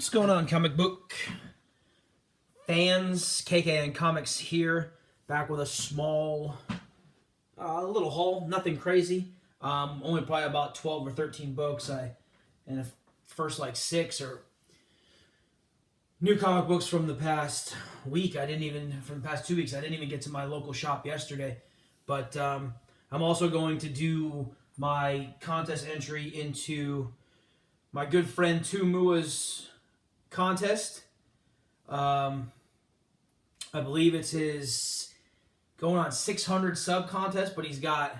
What's going on, comic book fans? KKN Comics here, back with a small, little haul. Nothing crazy. Only probably about 12 or 13 books. And the first like 6 are new comic books from the past week. From the past 2 weeks, I didn't even get to my local shop yesterday. But I'm also going to do my contest entry into my good friend TOU MOUA'S contest. I believe it's his going on 600 sub contest, but he's got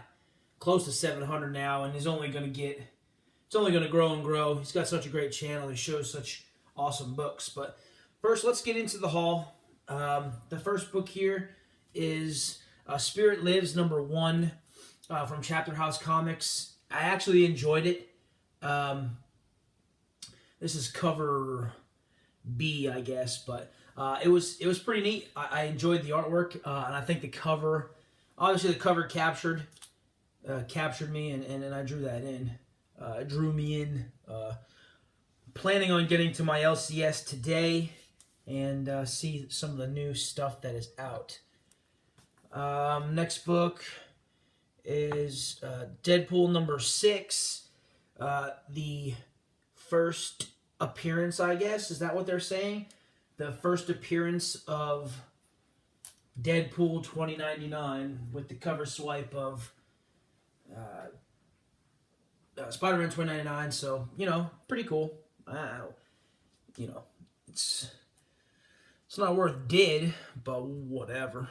close to 700 now, and it's only going to grow and grow. He's got such a great channel. He shows such awesome books. But first, let's get into the haul. The first book here is Spirit Lives #1 from Chapter House Comics. I actually enjoyed it. This is cover B, I guess, but it was pretty neat. I enjoyed the artwork, and I think the cover, obviously the cover captured me, and I drew that in. It drew me in. Planning on getting to my LCS today and see some of the new stuff that is out. Next book is Deadpool #6, the first appearance, I guess. Is that what they're saying? The first appearance of Deadpool 2099 with the cover swipe of Spider-Man 2099. So, pretty cool. It's not worth did, but whatever.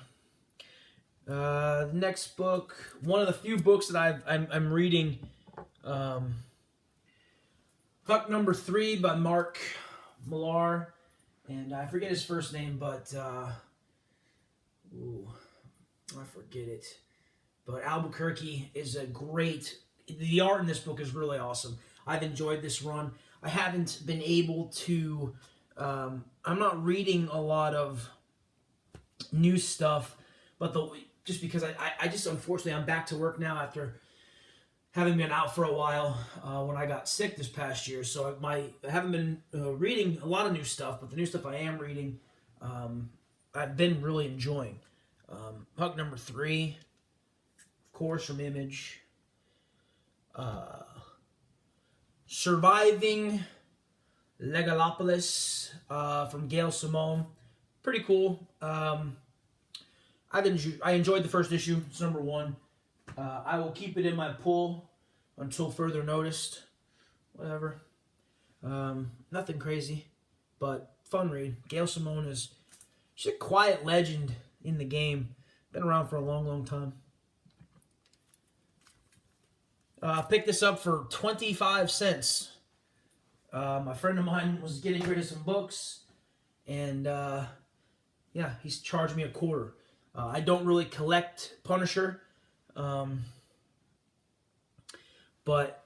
Next book, one of the few books that I'm reading, Huck #3 by Mark Millar, and I forget his first name, but I forget it. But Albuquerque is a great. The art in this book is really awesome. I've enjoyed this run. I haven't been able to. I'm not reading a lot of new stuff, but just because I just, unfortunately, I'm back to work now after having been out for a while when I got sick this past year. So I haven't been reading a lot of new stuff, but the new stuff I am reading, I've been really enjoying. Huck #3, of course, from Image. Surviving Legalopolis from Gail Simone. Pretty cool. I enjoyed the first issue. It's #1. I will keep it in my pull until further notice. Whatever. Nothing crazy, but fun read. Gail Simone she's a quiet legend in the game. Been around for a long, long time. I picked this up for 25 cents. My friend of mine was getting rid of some books, and he's charged me $0.25. I don't really collect Punisher. But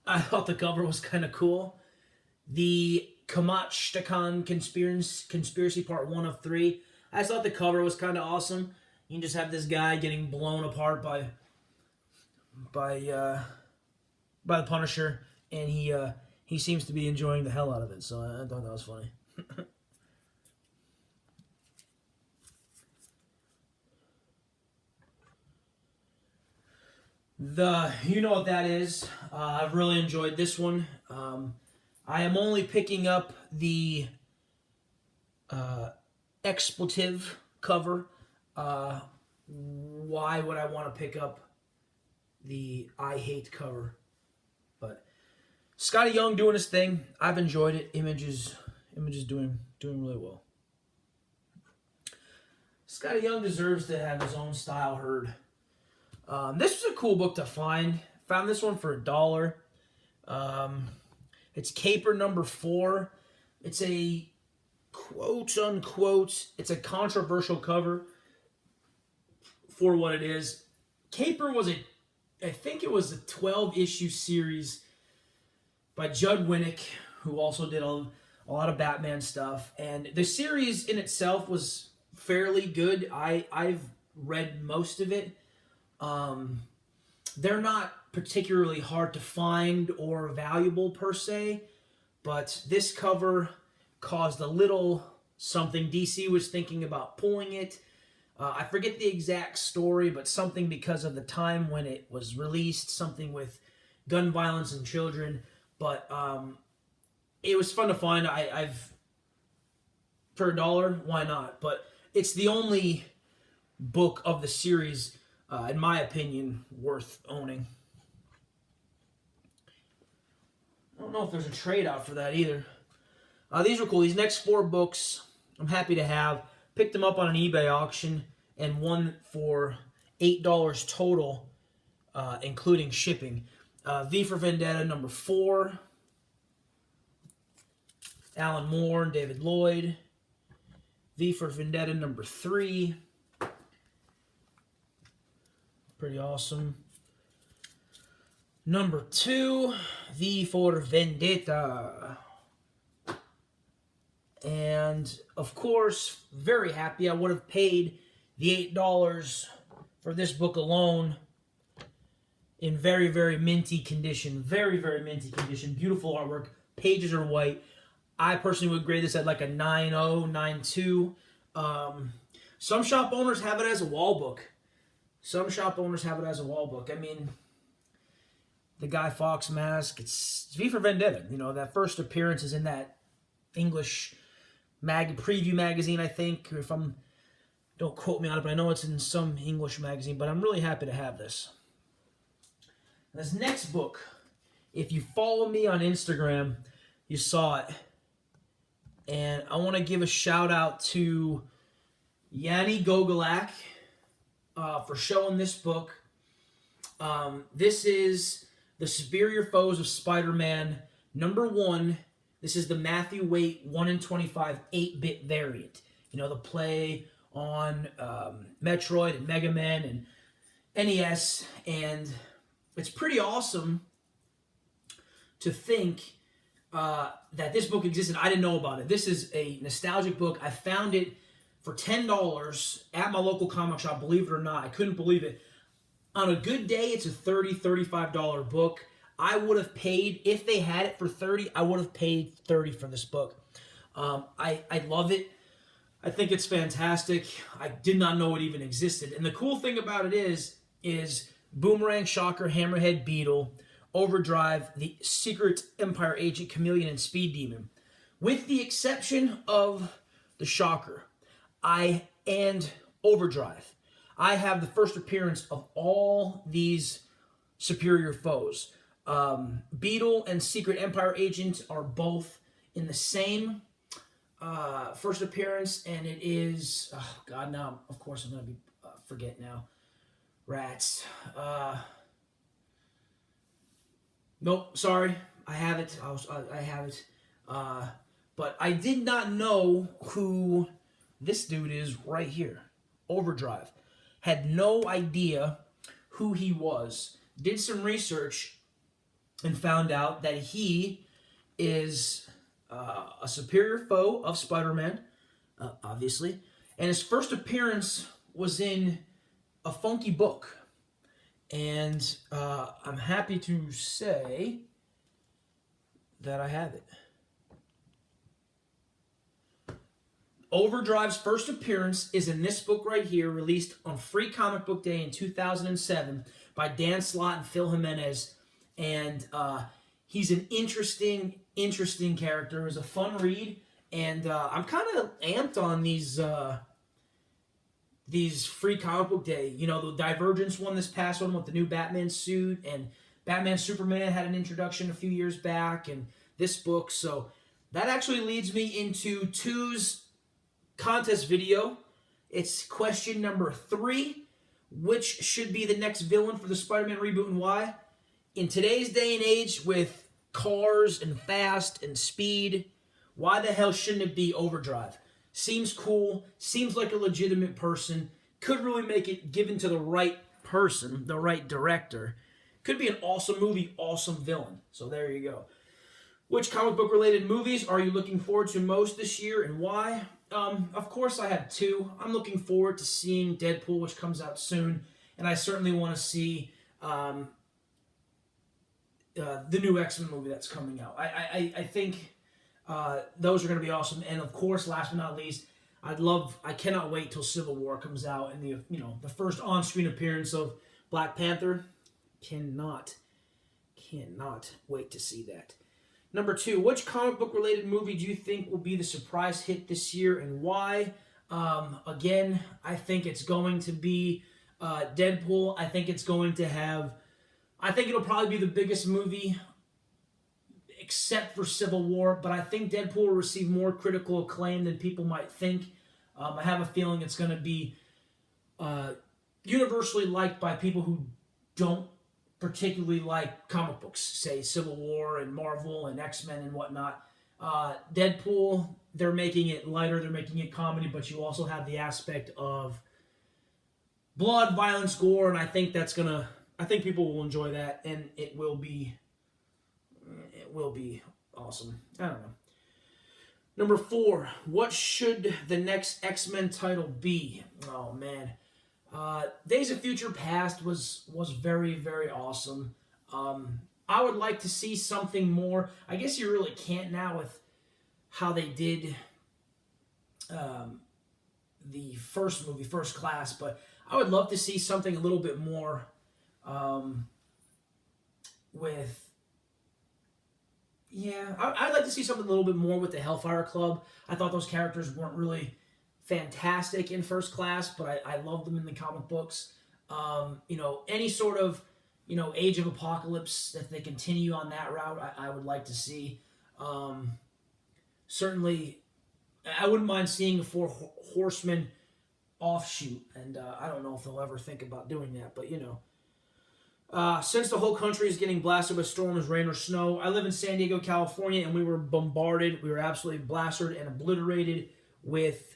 I thought the cover was kind of cool. The Kamachtakan Conspiracy Part 1 of 3. I thought the cover was kind of awesome. You can just have this guy getting blown apart by the Punisher, and he seems to be enjoying the hell out of it. So I thought that was funny. You know what that is. I've really enjoyed this one. I am only picking up the expletive cover. Why would I want to pick up the I hate cover? But Scotty Young doing his thing. I've enjoyed it. Image is doing really well. Scotty Young deserves to have his own style heard. This was a cool book to find. Found this one for $1. It's Caper #4. It's a quote unquote. It's a controversial cover for what it is. Caper was I think it was a 12-issue series by Judd Winnick, who also did a lot of Batman stuff. And the series in itself was fairly good. I've read most of it. They're not particularly hard to find or valuable per se, but this cover caused a little something. DC was thinking about pulling it. I forget the exact story, but something because of the time when it was released, something with gun violence and children. But it was fun to find. I've for $1, why not? But it's the only book of the series, in my opinion, worth owning. I don't know if there's a trade out for that either. These were cool. These next 4 books, I'm happy to have. Picked them up on an eBay auction, and one for $8 total, including shipping. V for Vendetta number 4. Alan Moore and David Lloyd. V for Vendetta number 3. Pretty awesome. Number 2, V for Vendetta. And, of course, very happy. I would have paid the $8 for this book alone in very, very minty condition. Very, very minty condition. Beautiful artwork. Pages are white. I personally would grade this at like a 9.0, 9.2. Some shop owners have it as a wall book. I mean, the Guy Fawkes mask, it's V for Vendetta. You know, that first appearance is in that English preview magazine, I think. Don't quote me on it, but I know it's in some English magazine. But I'm really happy to have this. This next book, if you follow me on Instagram, you saw it. And I want to give a shout out to Yanni Gogolak for showing this book. This is The Superior Foes of Spider-Man number 1. This is the Matthew Waite 1 in 25 8-bit variant. You know, the play on Metroid and Mega Man and NES. And it's pretty awesome to think that this book existed. I didn't know about it. This is a nostalgic book. I found it for $10 at my local comic shop, believe it or not. I couldn't believe it. On a good day, it's a $30, $35 book. I would have paid, if they had it for $30, I would have paid $30 for this book. I love it. I think it's fantastic. I did not know it even existed. And the cool thing about it is Boomerang, Shocker, Hammerhead, Beetle, Overdrive, the Secret Empire Agent, Chameleon, and Speed Demon. With the exception of the Shocker and Overdrive. I have the first appearance of all these superior foes. Beetle and Secret Empire Agent are both in the same first appearance, and it is... Oh, God, now, of course, I'm going to be... forget now. Rats. Nope, sorry. I have it. I have it. But I did not know who this dude is right here. Overdrive. Had no idea who he was. Did some research and found out that he is a superior foe of Spider-Man, obviously. And his first appearance was in a funky book. And I'm happy to say that I have it. Overdrive's first appearance is in this book right here, released on Free Comic Book Day in 2007 by Dan Slott and Phil Jimenez. And he's an interesting character. It was a fun read. And I'm kind of amped on these Free Comic Book Day. You know, the Divergence one, this past one with the new Batman suit. And Batman Superman had an introduction a few years back. And this book. So that actually leads me into TOU's contest video. It's question number 3. Which should be the next villain for the Spider-Man reboot and why? In today's day and age with cars and fast and speed, why the hell shouldn't it be Overdrive? Seems cool. Seems like a legitimate person. Could really make it given to the right person, the right director. Could be an awesome movie, awesome villain. So there you go. Which comic book related movies are you looking forward to most this year and why? Of course I have 2. I'm looking forward to seeing Deadpool, which comes out soon. And I certainly want to see the new X-Men movie that's coming out. I think those are going to be awesome. And of course, last but not least, I cannot wait till Civil War comes out and the first on-screen appearance of Black Panther. Cannot wait to see that. Number 2, which comic book related movie do you think will be the surprise hit this year and why? Again, I think it's going to be Deadpool. I think it'll probably be the biggest movie except for Civil War, but I think Deadpool will receive more critical acclaim than people might think. I have a feeling it's going to be universally liked by people who don't particularly like comic books, say Civil War and Marvel and X-Men and whatnot. Deadpool, they're making it lighter, they're making it comedy, but you also have the aspect of blood, violence, gore, and I think people will enjoy that, and it will be awesome. I don't know. Number 4, what should the next X-Men title be? Oh man. Days of Future Past was very, very awesome. I would like to see something more. I guess you really can't now with how they did the first movie, First Class, but I would love to see something a little bit more with... Yeah, I'd like to see something a little bit more with the Hellfire Club. I thought those characters weren't really fantastic in First Class, but I love them in the comic books. Any sort of, Age of Apocalypse, if they continue on that route, I would like to see. Certainly, I wouldn't mind seeing a Four Horsemen offshoot, and I don't know if they'll ever think about doing that, but since the whole country is getting blasted with storms, rain, or snow, I live in San Diego, California, and we were bombarded. We were absolutely blasted and obliterated with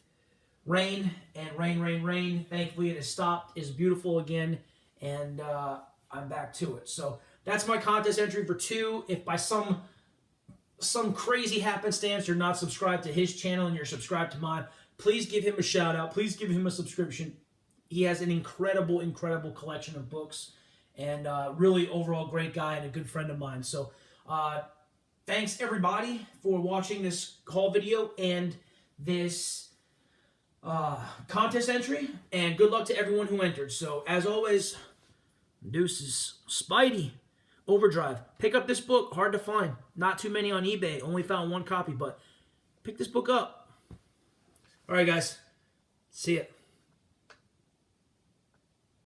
rain and rain. Thankfully, it has stopped. It's beautiful again, and I'm back to it. So that's my contest entry for 2. If by some crazy happenstance you're not subscribed to his channel and you're subscribed to mine, please give him a shout out. Please give him a subscription. He has an incredible collection of books, and really overall great guy and a good friend of mine. So thanks everybody for watching this haul video and this contest entry, and good luck to everyone who entered. So as always, deuces. Spidey Overdrive. Pick up this book. Hard to find. Not too many on eBay. Only found 1 copy, but pick this book up. All right, guys. See ya.